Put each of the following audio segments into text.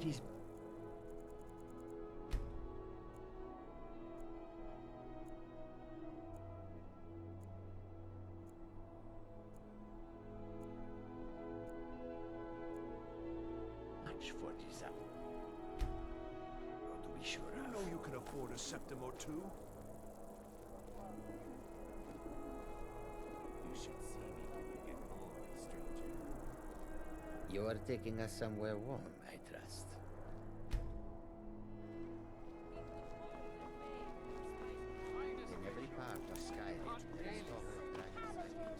is... much for this up. To be sure You of. know you can afford a septim or two. You should see me when you get old, stranger. You are taking us somewhere warm, I trust. In every part of Skyrim, there is talk of dragon sightings.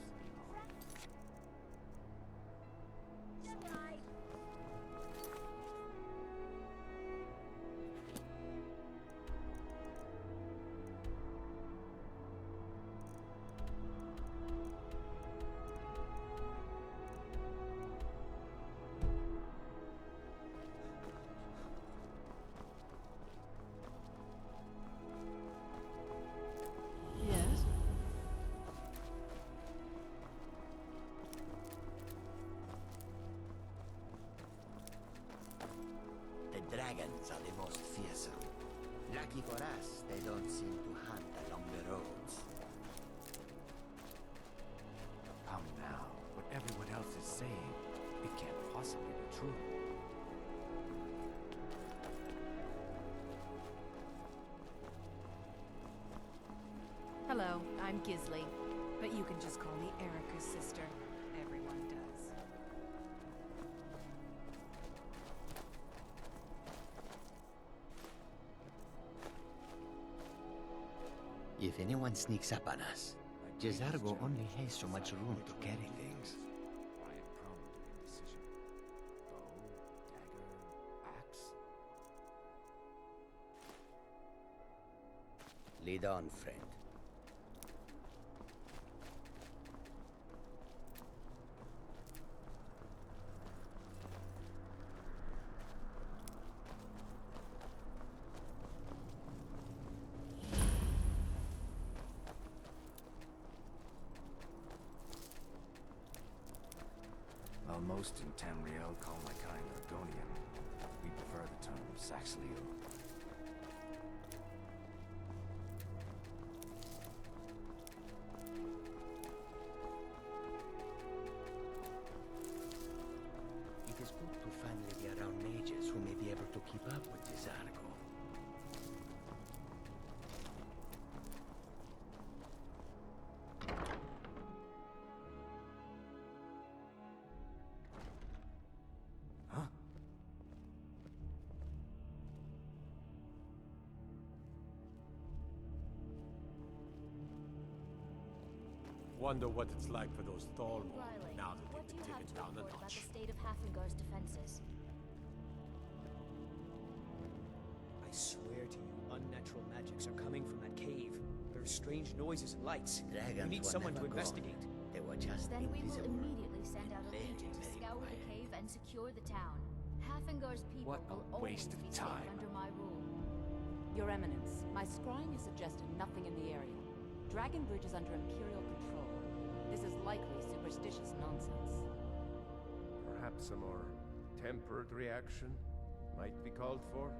Yes? The dragons are the most fearsome. Lucky for us, they don't seem to hunt along the roads. Come now. What everyone else is saying, it can't possibly be true. Hello, I'm Gisley. But you can just call me Erica's sister. Everyone does. If anyone sneaks up on us, Jezargo only has so much room to carry things. I am prone to indecision. Bow, dagger, axe? Lead on, friend. While most in Tamriel call my kind Argonian, we prefer the term Saxhleel. It is good to finally be around mages who may be able to keep up with Jezargo. Huh? Wonder what it's like for those Thalmor Riley, now that what do they've you been have taken to down a report about the notch. state of Hafengar's defenses? I swear to you, unnatural magics are coming from that cave. There are strange noises and lights. Dragons We need were someone to never gone. investigate. They were just Then we will invisible. immediately send out a Very, legion to very scour quiet. the cave and secure the town. Hafengar's people What a will always waste of be safe time. under my rule. Your Eminence, my scrying has suggested nothing in the area. Dragonbridge is under Imperial control. This is likely superstitious nonsense. Perhaps a more tempered reaction might be called for?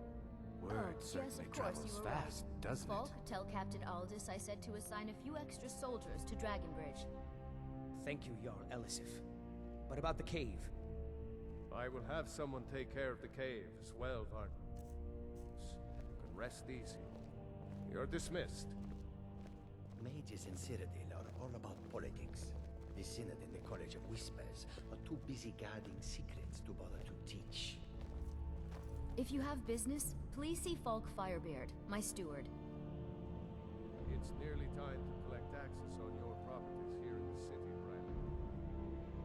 Word yes, certainly of course, travels you were right. fast, doesn't Falk, it? tell Captain Aldous I said to assign a few extra soldiers to Dragonbridge. Thank you, Jarl Elisif. But about the cave, I will have someone take care of the cave as well, Vard. You can rest easy. You're dismissed. Mages in Cyrodiil are all about politics. The Synod and the College of Whispers are too busy guarding secrets to bother to teach. If you have business, please see Falk Firebeard, my steward. It's nearly time to collect taxes on your properties here in the city, Riley.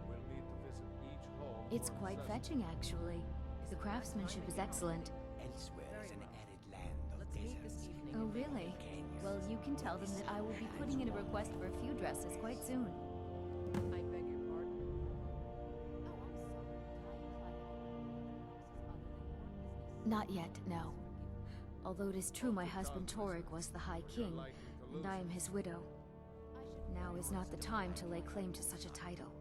We'll need to visit each home. It's for quite assessment. fetching, actually. The craftsmanship is excellent. Elsewhere is an arid land of Let's meet this deserts. evening. Oh, really? Well, you can tell them that I will be putting in a request for a few dresses quite soon. I beg your pardon? Not yet, no. Although it is true my husband Torrig was the High King, and I am his widow. Now is not the time to lay claim to such a title.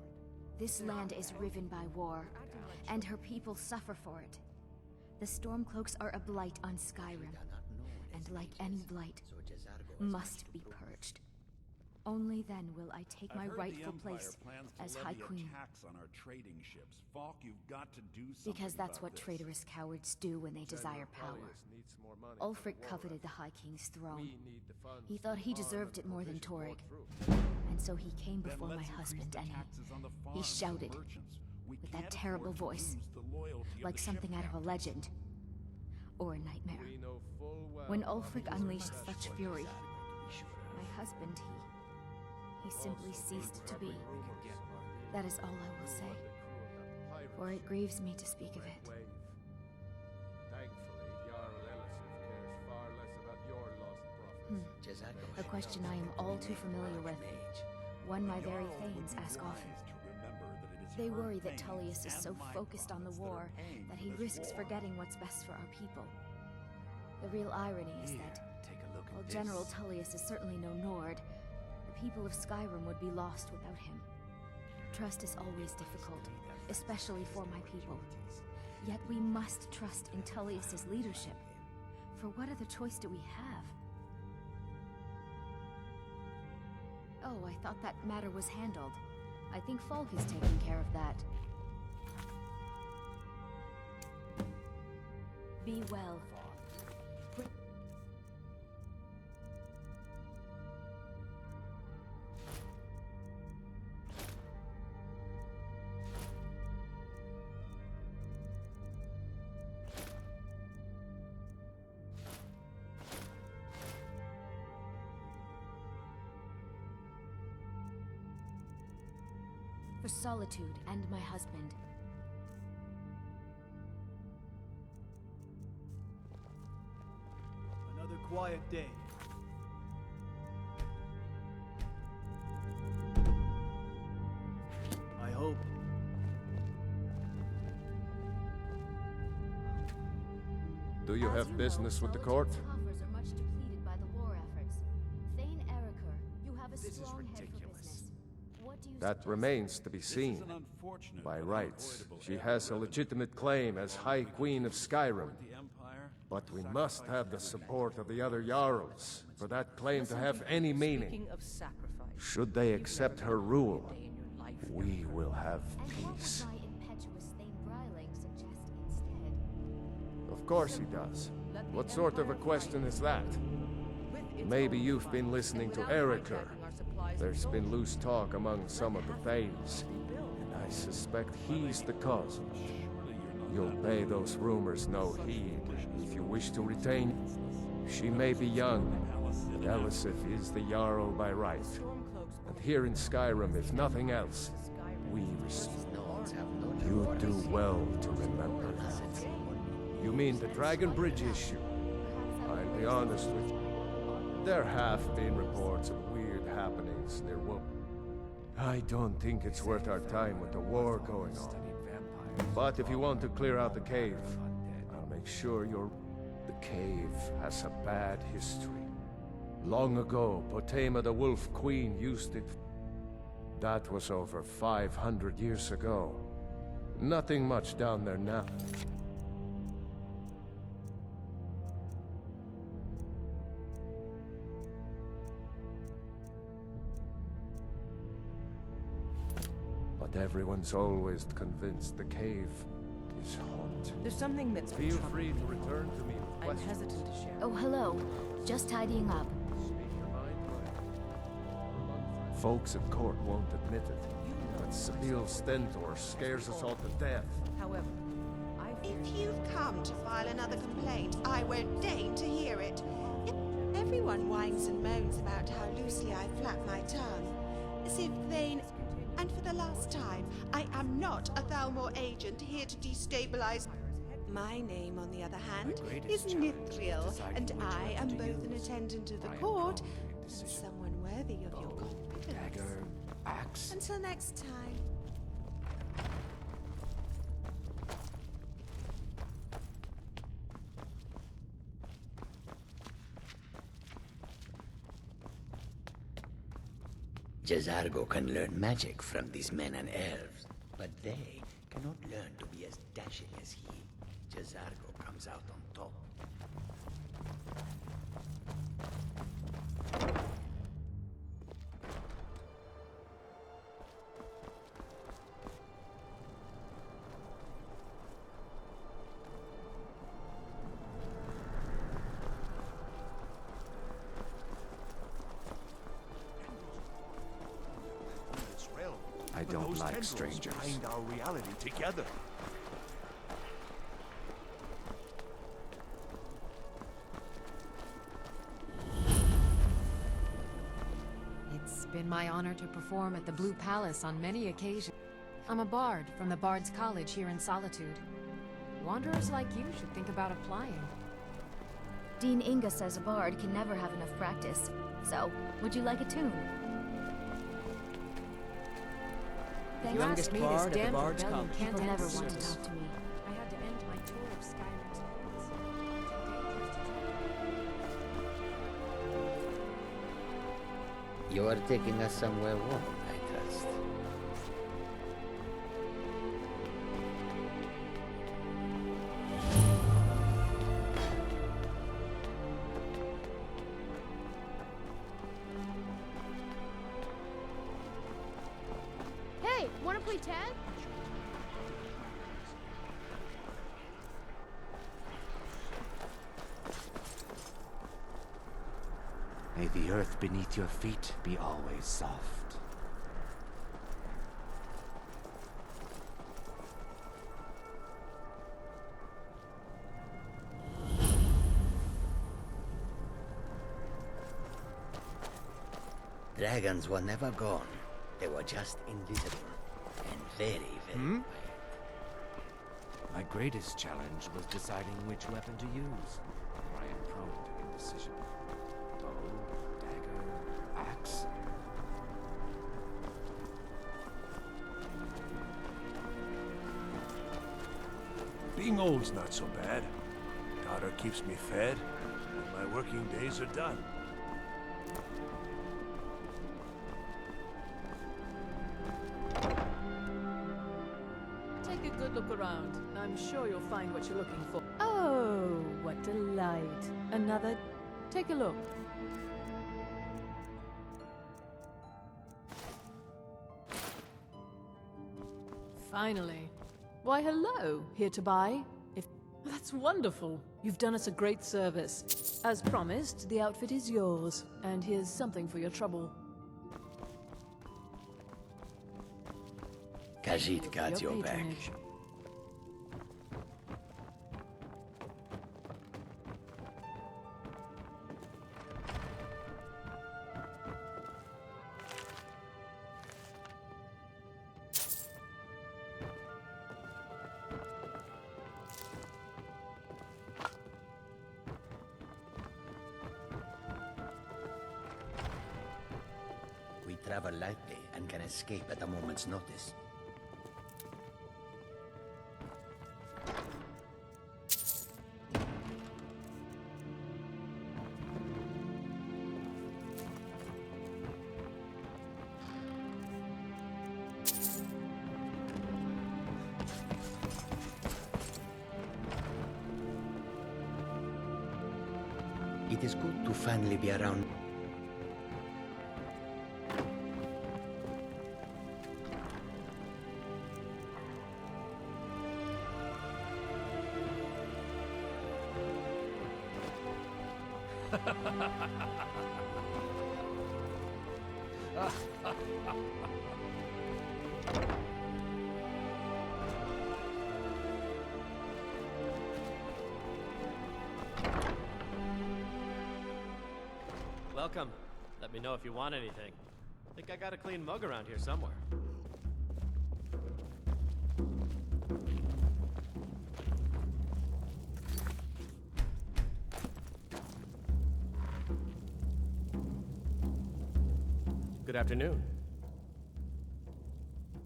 This land is riven by war, and her people suffer for it. The Stormcloaks are a blight on Skyrim, and like any blight, must be purged. Only then will I take my rightful place as High Queen. On our trading ships. Falk, you've got to do something Because that's about what this. traitorous cowards do when they desire power. Tullius needs more money Ulfric for the war coveted the effort. High King's throne. We need the funds He thought to he farm deserved and it more than provision Torygg. go through. And so he came Then before my let's increase husband the and taxes on the he farms and shouted merchants. We with can't that terrible afford to voice, lose the loyalty of like the something ship out of a captains. legend. Or a nightmare. We know full well When what Ulfric the unleashed war such effort fury, is. my husband, he simply Also, ceased to be. every rumor survived. That is all I will say, What the crew of that pirate for it ship grieves me to speak of Red it. Wave. Thankfully, Jarl Elisif cares far less about your lost profits. A question I am all too familiar with. One my very Jarls would thanes be ask wise often. to remember that it is They her worry that thanes Tullius is and so my focused on the clients that war are paying that for he this risks war. forgetting what's best for our people. The real irony is Here, that, take a look at while this. General Tullius is certainly no Nord, the people of Skyrim would be lost without him. Trust is always difficult, especially for my people. Yet we must trust in Tullius's leadership. For what other choice do we have? Oh, I thought that matter was handled. I think Falk is taking care of that. Be well. For solitude and my husband. Another quiet day. I hope. Do you As have know, business with the court? Solitude's coffers are much depleted by the war efforts. Thane Eriker, you have a This is strong head for ridiculous. business. What do you That suggest? remains to be This seen. is an unfortunate By but rights, unavoidable she end has a revenue. legitimate claim as High Queen of Skyrim. The Empire, But we must have the support of the other Jarls for that claim to have any meaning. Speaking of sacrifice, Should they accept her rule, day in your life, we will have And what would peace. my impetuous Thane Bryling suggest instead? Of course he does. Let the What sort of a Empire question is that? with its Maybe own you've been funds, listening and to without Erica. hijacking our supplies and There's been soldiers. loose talk among some of the Thanes, Rebuild. and I suspect he's the cause of it. surely you're not You'll that pay those rumors no heed if you wish to retain. She may be young, but Elisif is the Jarl by right. Stormcloaks And here in Skyrim, if nothing else, Skyrim. we respect. You do well to remember that. You mean the Dragon Bridge issue? I'll be honest with you. There have been reports of weird happenings near Wo. I don't think it's worth our time with the war going on. But if you want to clear out the cave, I'll make sure you're... The cave has a bad history. Long ago, Potema the Wolf Queen used it. That was over 500 years ago. Nothing much down there now. But everyone's always convinced the cave is haunted. There's something that's been Feel troubling free to me. return to me with I'm questions. hesitant to share. Oh, hello. Just tidying up. Speak your mind, but Folks at court won't admit it, but Sabine Stentor scares us all to death. However, I fear If you've come to file another complaint, I won't deign to hear it. Everyone whines and moans about how loosely I flap my tongue, as if Thane... And for the last time, I am not a Thalmor agent here to destabilize... My name, on the other hand, is Nithriel, and I am both an attendant of the court and someone worthy of your confidence. Dagger, axe. Until next time. Jazargo can learn magic from these men and elves, but they cannot learn to be as dashing as he. Jazargo comes out on top. I don't like strangers. Bind our reality together. It's been my honor to perform at the Blue Palace on many occasions. I'm a bard from the Bard's College here in Solitude. Wanderers like you should think about applying. Dean Inga says a bard can never have enough practice. So, would you like a tune? The youngest meet bard is at the damned Bard's rebellion College. can't People end never the want to service. talk to me. I had to end my tour of Skyrim's halls. You are taking us somewhere warm, I trust. Hey, wanna play tag? May the earth beneath your feet be always soft. Dragons were never gone. They were just invisible. And very, very quiet. My greatest challenge was deciding which weapon to use. I am prone to indecision. Bow, dagger, axe. Being old's not so bad. Daughter keeps me fed, and my working days are done. Take a good look around. I'm sure you'll find what you're looking for. Oh, what delight. Another... Take a look. Finally. Why, hello. Here to buy? If... That's wonderful. You've done us a great service. As promised, the outfit is yours. And here's something for your trouble. Khajiit guards your back. patronage. We travel lightly and can escape at a moment's notice. It is good to finally be around. Welcome. Let me know if you want anything. Think I got a clean mug around here somewhere. Good afternoon.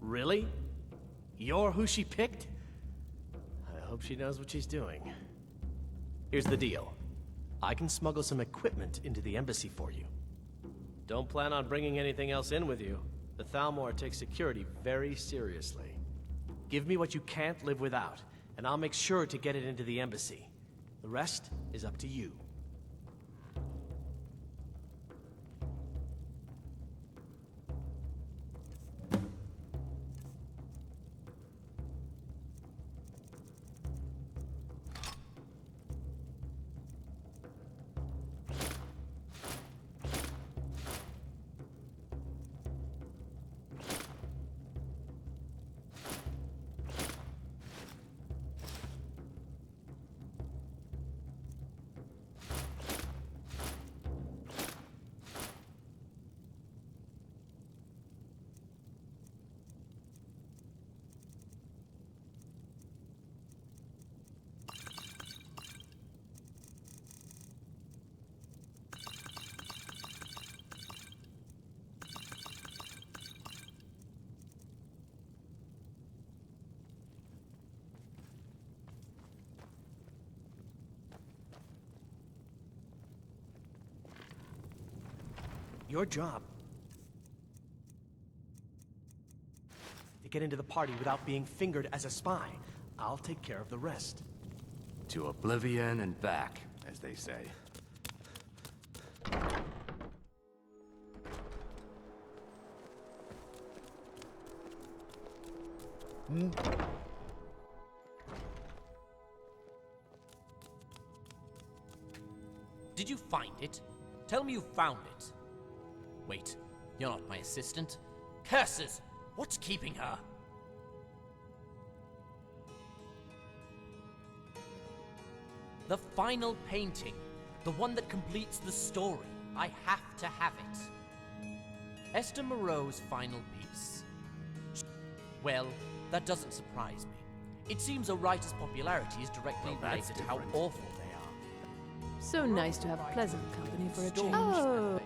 Really? You're who she picked? I hope she knows what she's doing. Here's the deal. I can smuggle some equipment into the embassy for you. Don't plan on bringing anything else in with you. The Thalmor takes security very seriously. Give me what you can't live without, and I'll make sure to get it into the embassy. The rest is up to you. Your job to get into the party without being fingered as a spy. I'll take care of the rest. To oblivion and back, as they say. Did you find it? Tell me you found it. Wait, you're not my assistant. Curses! What's keeping her? The final painting. The one that completes the story. I have to have it. Esther Moreau's final piece. Well, that doesn't surprise me. It seems a writer's popularity is directly related to how awful they are. So nice to have pleasant company for a change. Oh,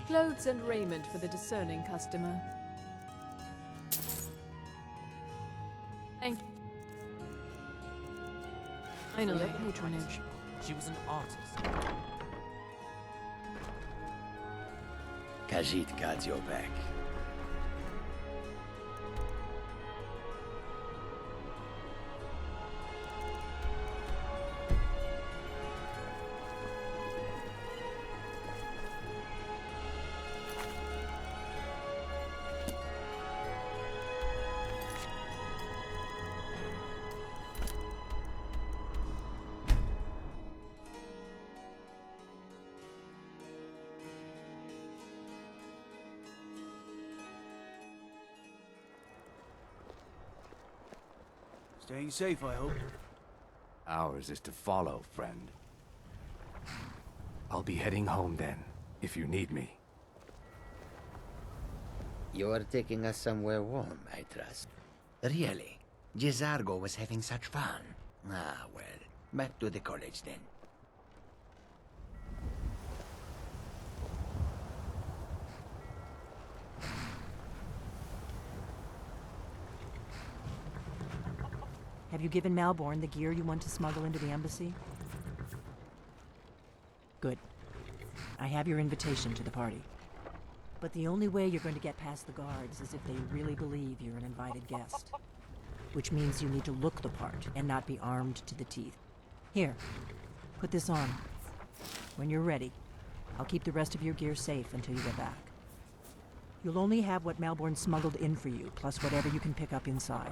clothes and raiment for the discerning customer. Thank you. Finally, patronage. She was an artist. Khajiit got your back. Staying safe, I hope. Ours is to follow, friend. I'll be heading home then, if you need me. You're taking us somewhere warm, I trust. Really? Jizargo was having such fun. Ah, well. Back to the college then. Have you given Malborn the gear you want to smuggle into the embassy? Good. I have your invitation to the party. But the only way you're going to get past the guards is if they really believe you're an invited guest. Which means you need to look the part and not be armed to the teeth. Here, put this on. When you're ready, I'll keep the rest of your gear safe until you get back. You'll only have what Malborn smuggled in for you, plus whatever you can pick up inside.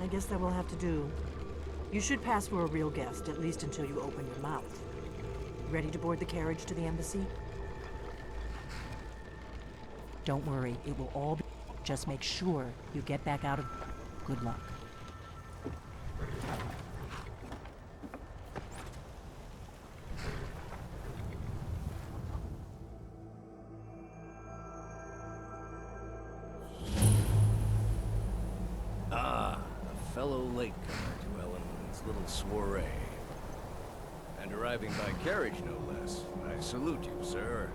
I guess that will have to do. You should pass for a real guest, at least until you open your mouth. Ready to board the carriage to the embassy? Don't worry, it will all be... Just make sure you get back out of... Good luck. Fellow latecomer to Ellen's little soiree. And arriving by carriage, no less. I salute you, sir.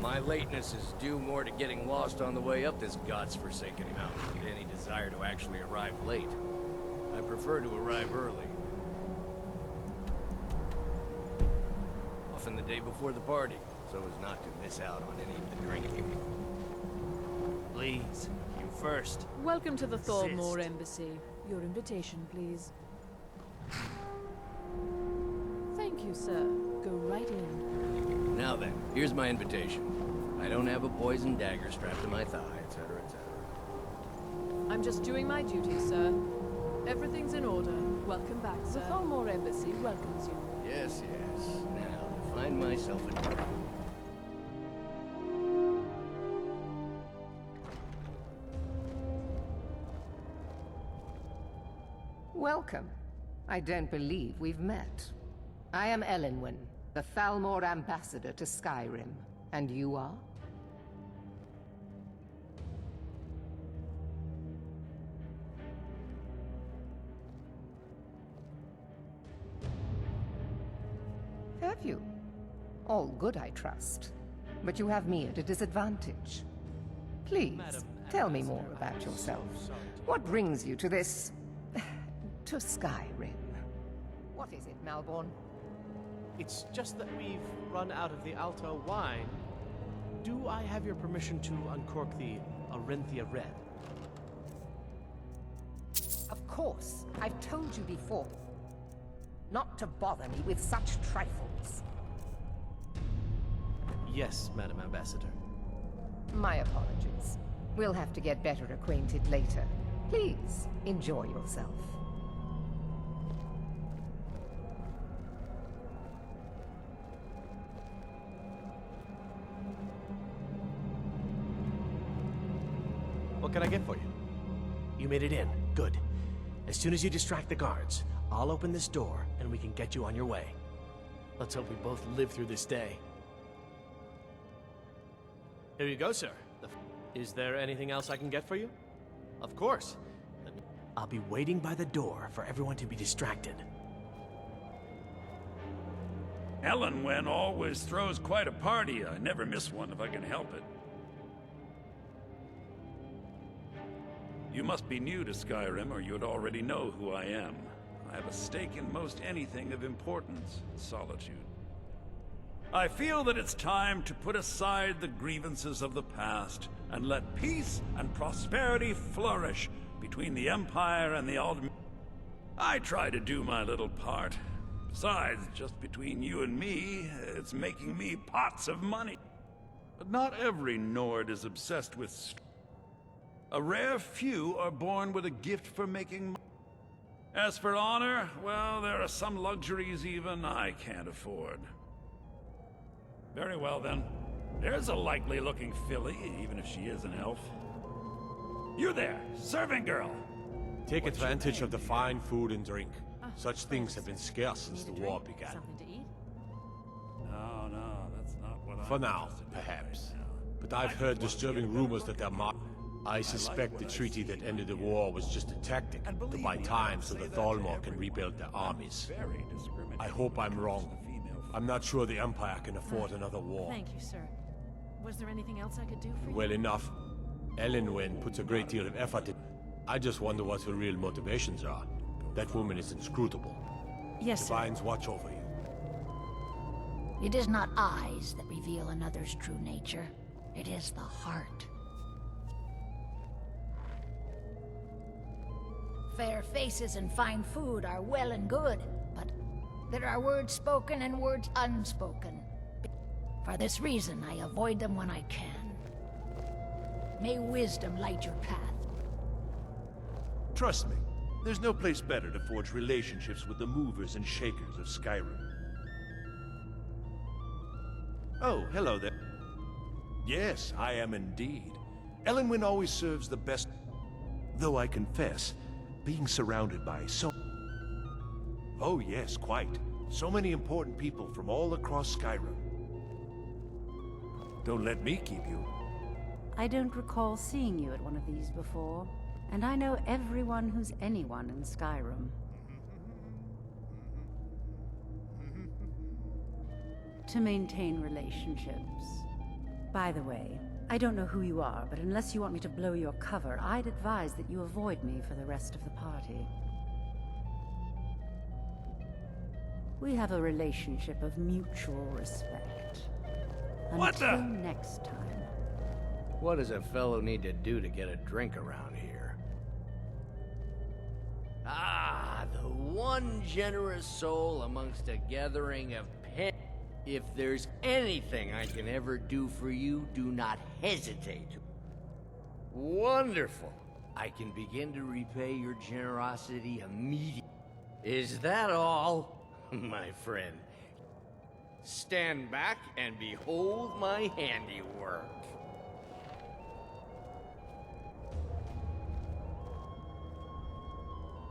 My lateness is due more to getting lost on the way up this god's-forsaken mountain than any desire to actually arrive late. I prefer to arrive early. often the day before the party, so as not to miss out on any of the drinking. Please, you first. Welcome to the Thalmor Embassy. Your invitation, please. Thank you, sir. Go right in. Now then, here's my invitation. I don't have a poison dagger strapped to my thigh, etc., etc. I'm just doing my duty, sir. Everything's in order. Welcome back, sir. The Thalmor Embassy welcomes you. Yes, yes. Now, to find myself in... Welcome. I don't believe we've met. I am Elenwen, the Thalmor ambassador to Skyrim. And you are? Have you? All good, I trust. But you have me at a disadvantage. Please, tell me more about yourself. What brings you to this... to Skyrim? What is it, Malborn? It's just that we've run out of the Alto wine. Do I have your permission to uncork the Arinthia Red? Of course. I've told you before. Not to bother me with such trifles. Yes, Madam Ambassador. My apologies. We'll have to get better acquainted later. Please, enjoy yourself. What can I get for you? You made it in. Good. As soon as you distract the guards, I'll open this door and we can get you on your way. Let's hope we both live through this day. Here you go, sir. Is there anything else I can get for you? Of course. I'll be waiting by the door for everyone to be distracted. Elenwen always throws quite a party. I never miss one if I can help it. You must be new to Skyrim, or you'd already know who I am. I have a stake in most anything of importance in Solitude. I feel that it's time to put aside the grievances of the past and let peace and prosperity flourish between the Empire and the Ald. I try to do my little part. Besides, just between you and me, it's making me pots of money. But not every Nord is obsessed with a rare few are born with a gift for making money. As for honor, well, there are some luxuries even I can't afford. Very well, then. There's a likely-looking filly, even if she is an elf. You there, serving girl! Take advantage of the fine food and drink. Such things have been scarce since the war began. No, that's not what For now, perhaps. But I've heard disturbing rumors that they're I suspect the treaty that ended the war was just a tactic to buy time so the Thalmor can rebuild their armies. I hope I'm wrong. I'm not sure the Empire can afford another war. Thank you, sir. Was there anything else I could do for you? Well enough. Elenwen puts a great deal of effort in. I just wonder what her real motivations are. That woman is inscrutable. Yes, sir. Divines watch over you. It is not eyes that reveal another's true nature. It is the heart. Fair faces and fine food are well and good, but there are words spoken and words unspoken. For this reason, I avoid them when I can. May wisdom light your path. Trust me, there's no place better to forge relationships with the movers and shakers of Skyrim. Oh, hello there. Yes, I am indeed. Elenwen always serves the best. Though I confess, being surrounded by so... Oh yes, quite. So many important people from all across Skyrim. Don't let me keep you. I don't recall seeing you at one of these before, and I know everyone who's anyone in Skyrim. To maintain relationships. By the way, I don't know who you are, but unless you want me to blow your cover, I'd advise that you avoid me for the rest of the party. We have a relationship of mutual respect. What the- Until next time. What does a fellow need to do to get a drink around here? Ah, the one generous soul amongst a gathering of pen. If there's anything I can ever do for you, do not hesitate. Wonderful. I can begin to repay your generosity immediately. Is that all? My friend, stand back and behold my handiwork.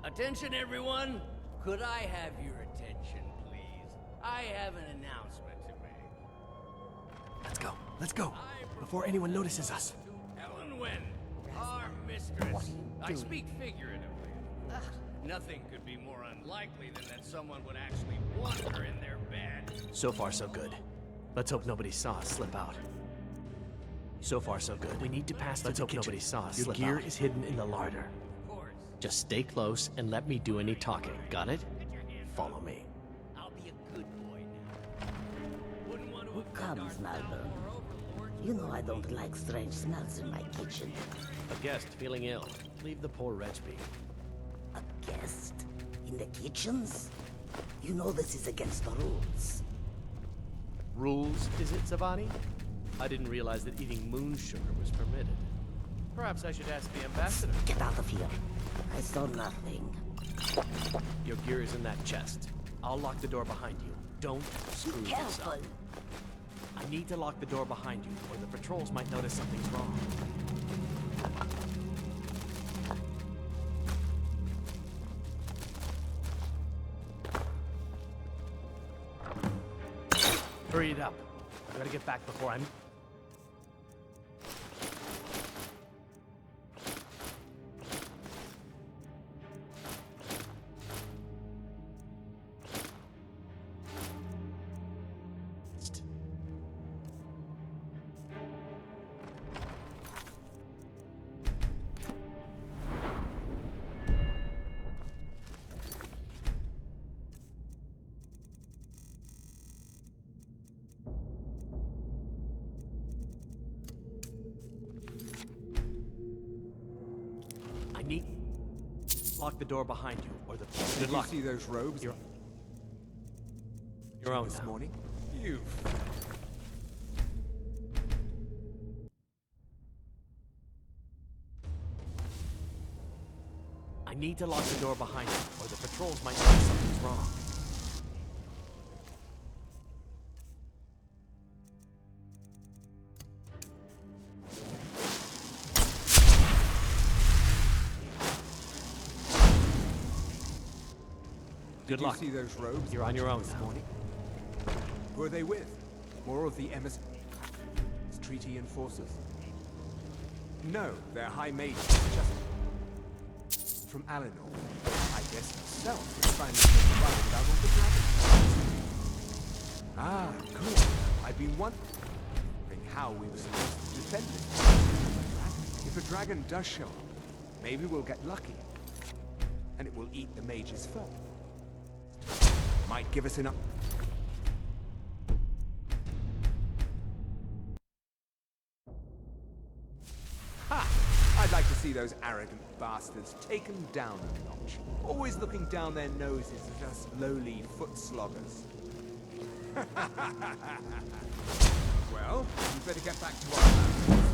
Attention, everyone! Could I have your attention, please? I have an announcement to make. Let's go, before anyone notices us. Ellen Wynn, our mistress. I speak figuratively. Nothing could be more unlikely than that someone would actually want her in their bed. So far, so good. Let's hope nobody saw us slip out. So far, so good. We need to pass through the kitchen. Let's hope nobody saw us slip out. Your gear is hidden in the larder. Just stay close and let me do any talking. Got it? Follow me. I'll be a good boy now. Who comes, Malvern? You know I don't like strange smells in my kitchen. A guest feeling ill. Leave the poor wretch be. A guest? In the kitchens? You know this is against the rules. Rules, is it, Savani? I didn't realize that eating moon sugar was permitted. Perhaps I should ask the ambassador. Get out of here. I saw nothing. Your gear is in that chest. I'll lock the door behind you. Don't screw this up. I need to lock the door behind you, or the patrols might notice something's wrong. Hurry it up. I gotta get back before I'm... Lock the door behind you, or the... Did you see those robes? Your own this now. morning? You... I need to lock the door behind you, or the patrols might notice something's wrong. Good luck. Did you see those robes? You're on your own this now. morning? Who are they with? More of the treaty enforcers? No, they're high mages. Just from Alinor. I guess himself is finally survived without all the dragons. Ah, good. I've been wondering how we were supposed to defend it. If a dragon does show up, maybe we'll get lucky. And it will eat the mages first. Might give us enough. Ha! I'd like to see those arrogant bastards taken down a notch. Always looking down their noses at us lowly foot sloggers. Well, we better get back to our plans.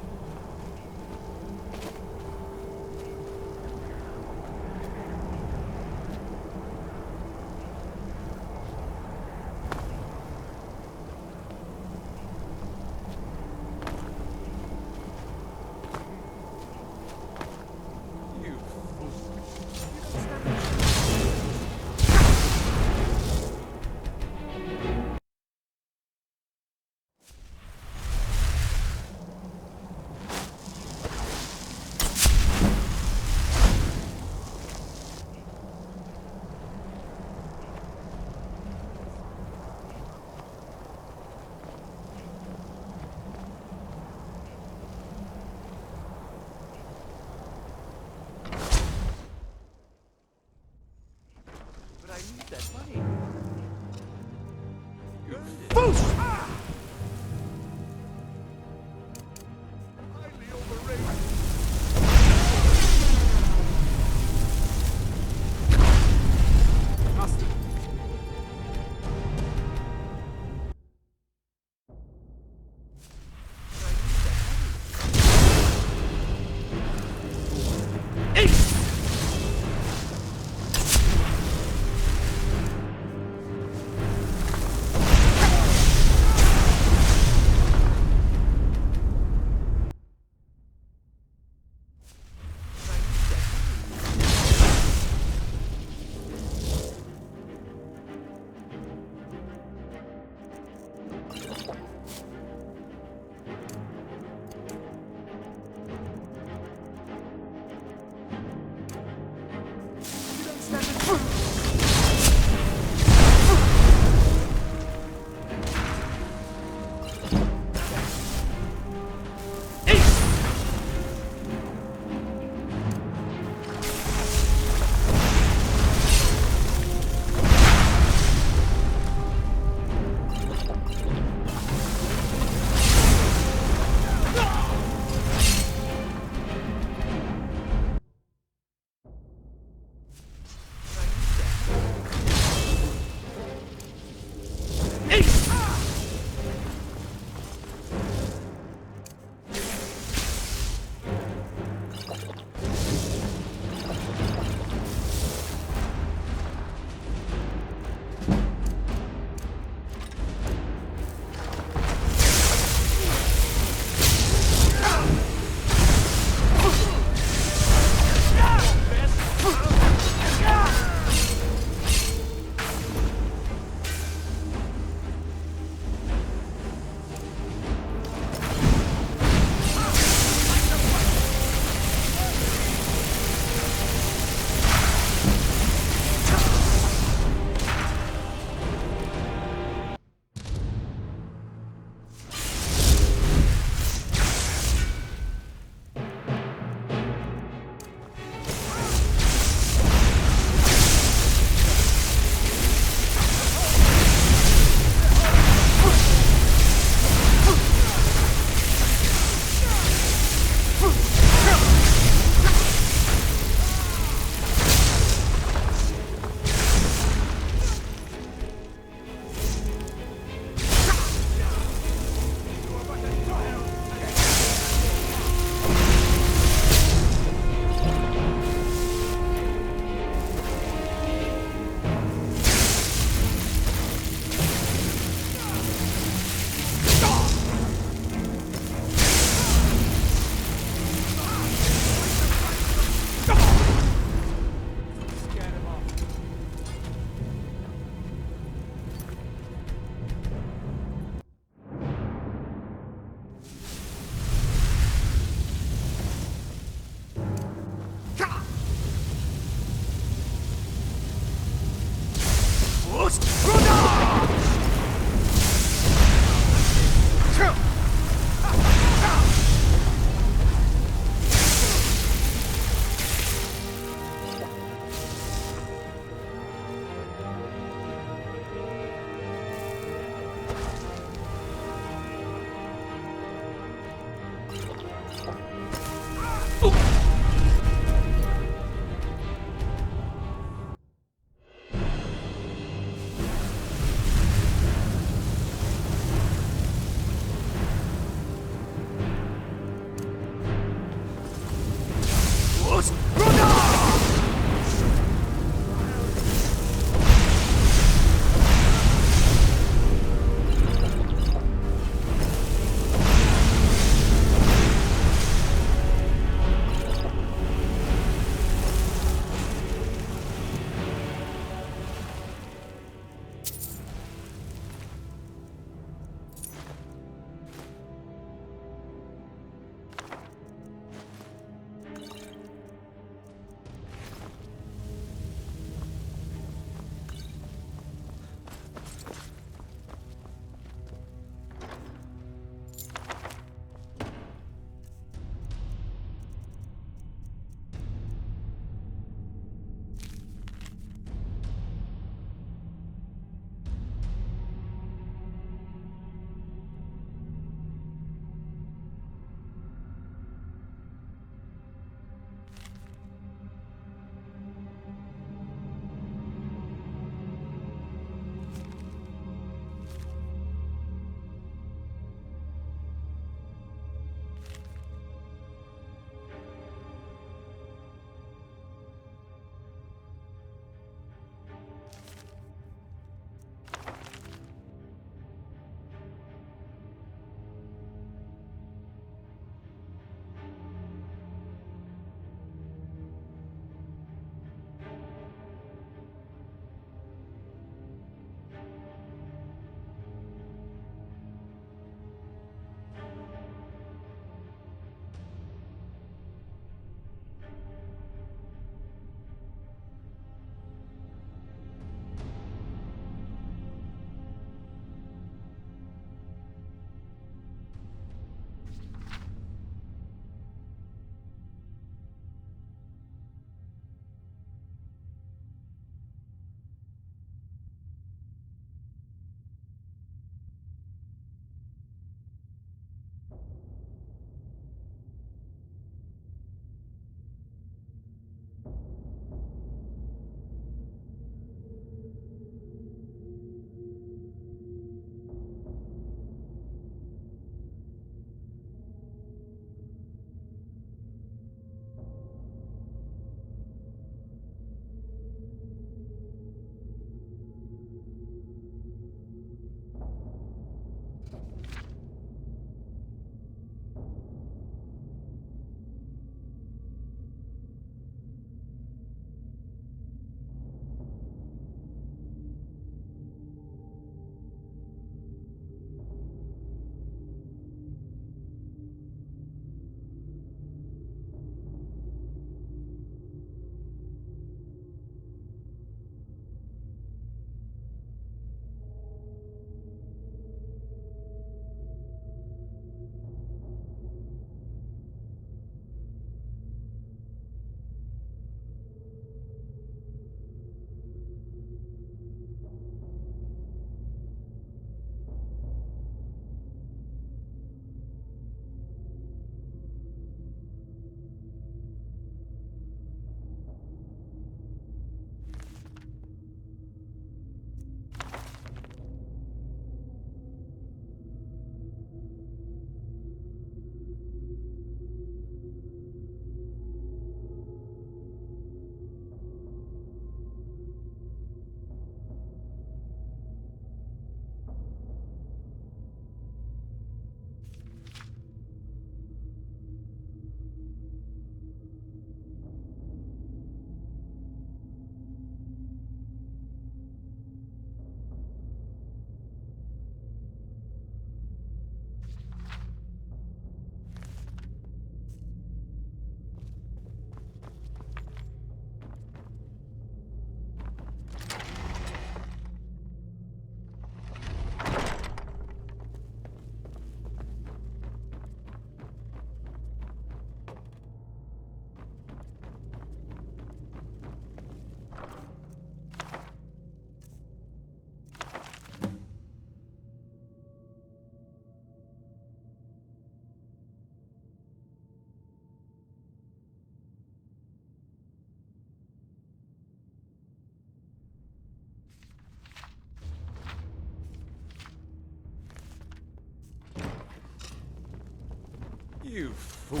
You fool.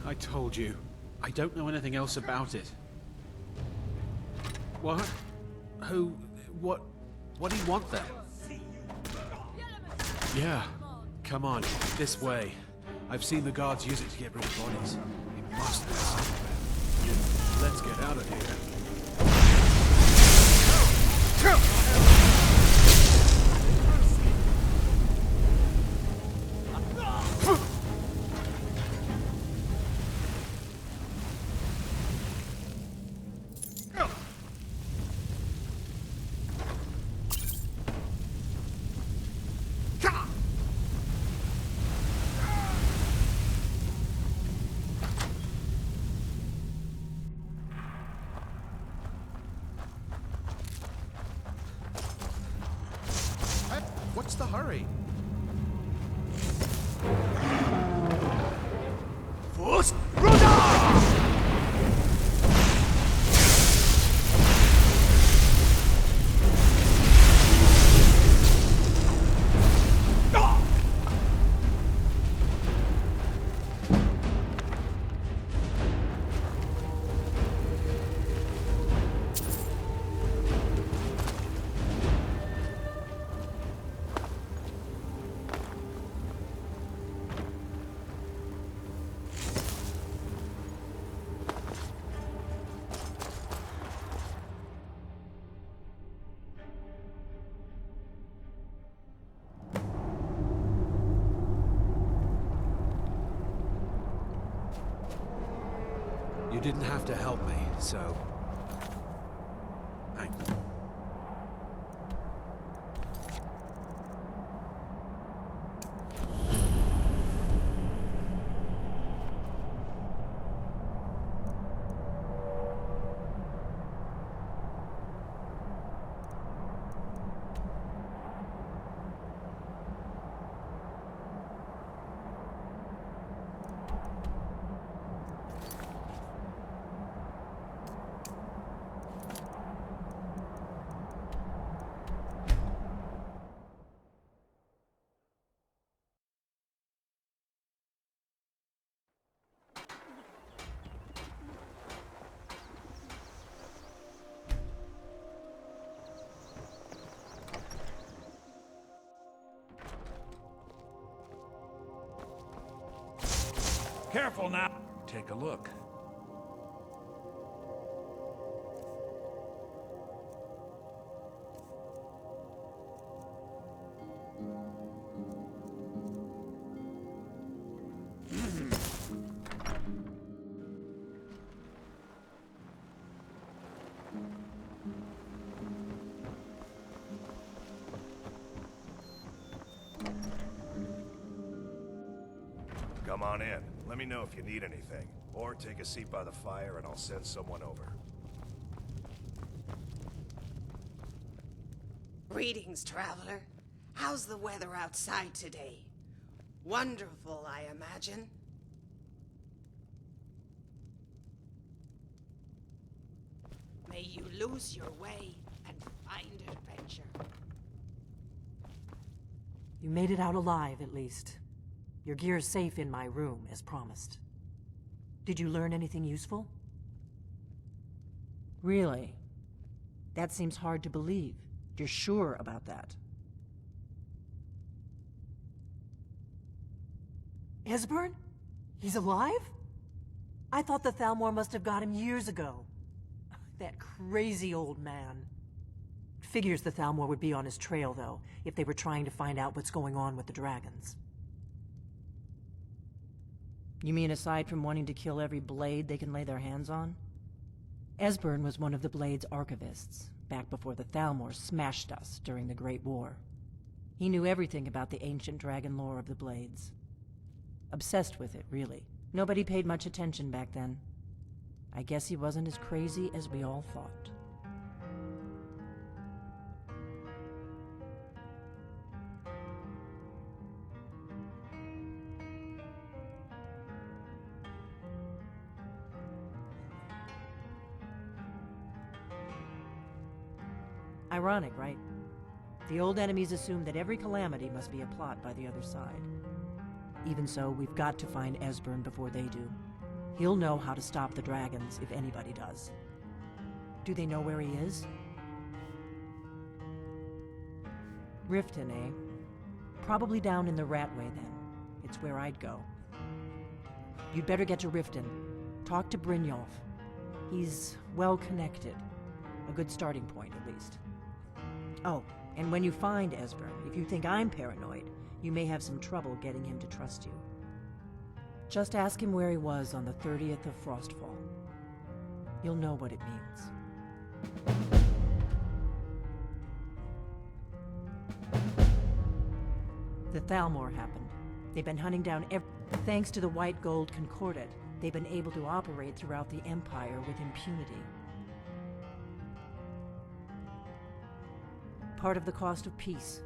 I told you. I don't know anything else about it. What? Who? What do you want then? Yeah. Come on, this way. I've seen the guards use it to get rid of bodies. It must be somewhere. Let's get out of here. What's the hurry? You didn't have to help me, so... thanks. Careful now. Take a look. Come on in. Let me know if you need anything. Or take a seat by the fire and I'll send someone over. Greetings, traveler. How's the weather outside today? Wonderful, I imagine. May you lose your way and find adventure. You made it out alive, at least. Your gear's safe in my room, as promised. Did you learn anything useful? Really? That seems hard to believe. You're sure about that? Esbern? He's alive? I thought the Thalmor must have got him years ago. That crazy old man. Figures the Thalmor would be on his trail, though, if they were trying to find out what's going on with the dragons. You mean aside from wanting to kill every blade they can lay their hands on? Esbern was one of the Blade's archivists, back before the Thalmor smashed us during the Great War. He knew everything about the ancient dragon lore of the Blades. Obsessed with it, really. Nobody paid much attention back then. I guess he wasn't as crazy as we all thought. Ironic, right? The old enemies assume that every calamity must be a plot by the other side. Even so, we've got to find Esbern before they do. He'll know how to stop the dragons, if anybody does. Do they know where he is? Riften, eh? Probably down in the Ratway, then. It's where I'd go. You'd better get to Riften. Talk to Brynjolf. He's well-connected. A good starting point, at least. Oh, and when you find Esbern, if you think I'm paranoid, you may have some trouble getting him to trust you. Just ask him where he was on the 30th of Frostfall. You'll know what it means. The Thalmor happened. They've been hunting down Thanks to the White Gold Concordat, they've been able to operate throughout the Empire with impunity. Part of the cost of peace.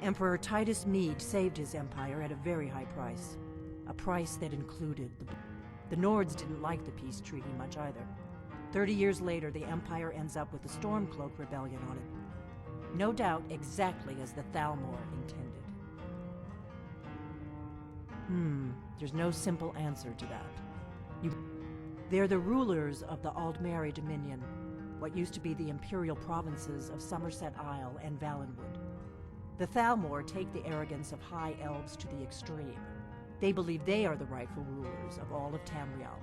Emperor Titus Mede saved his empire at a very high price. A price that included the Nords didn't like the peace treaty much either. 30 years later, the Empire ends up with the Stormcloak Rebellion on it. No doubt exactly as the Thalmor intended. There's no simple answer to that. They're the rulers of the Aldmeri Dominion, what used to be the imperial provinces of Somerset Isle and Valenwood. The Thalmor take the arrogance of High Elves to the extreme. They believe they are the rightful rulers of all of Tamriel.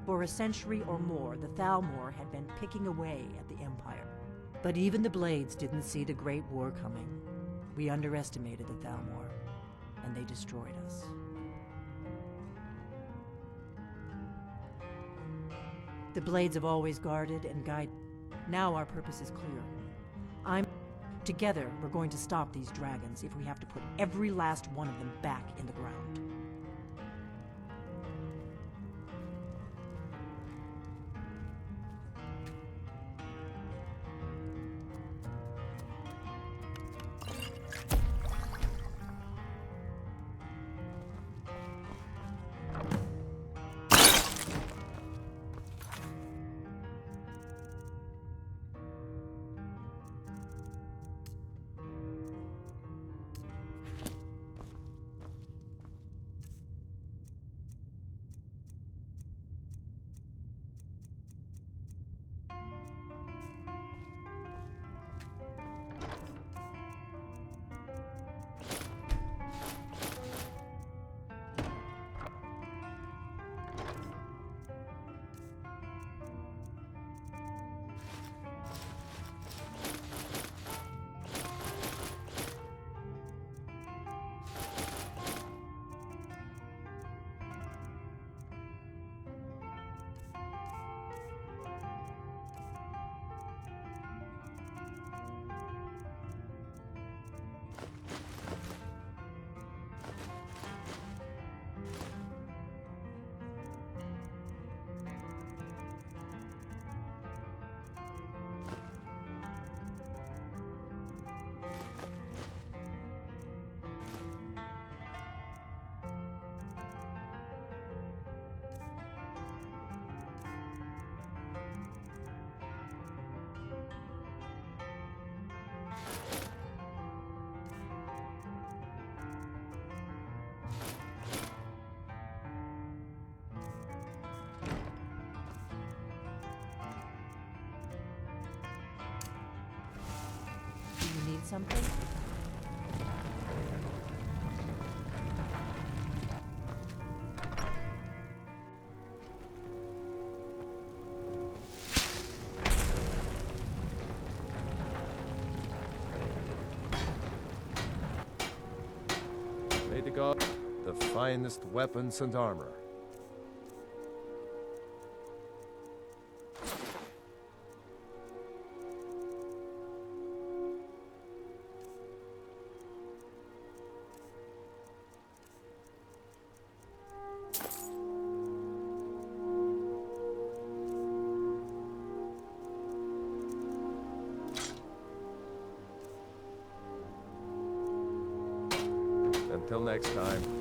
For a century or more, the Thalmor had been picking away at the Empire. But even the Blades didn't see the Great War coming. We underestimated the Thalmor, and they destroyed us. The Blades have always guarded and guided. Now our purpose is clear. Together, we're going to stop these dragons if we have to put every last one of them back in the ground. Need something? May the god the finest weapons and armor. Until next time.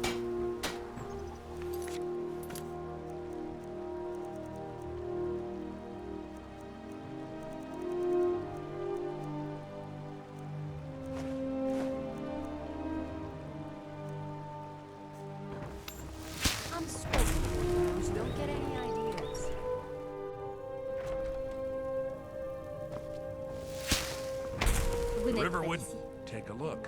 Riverwood, take a look.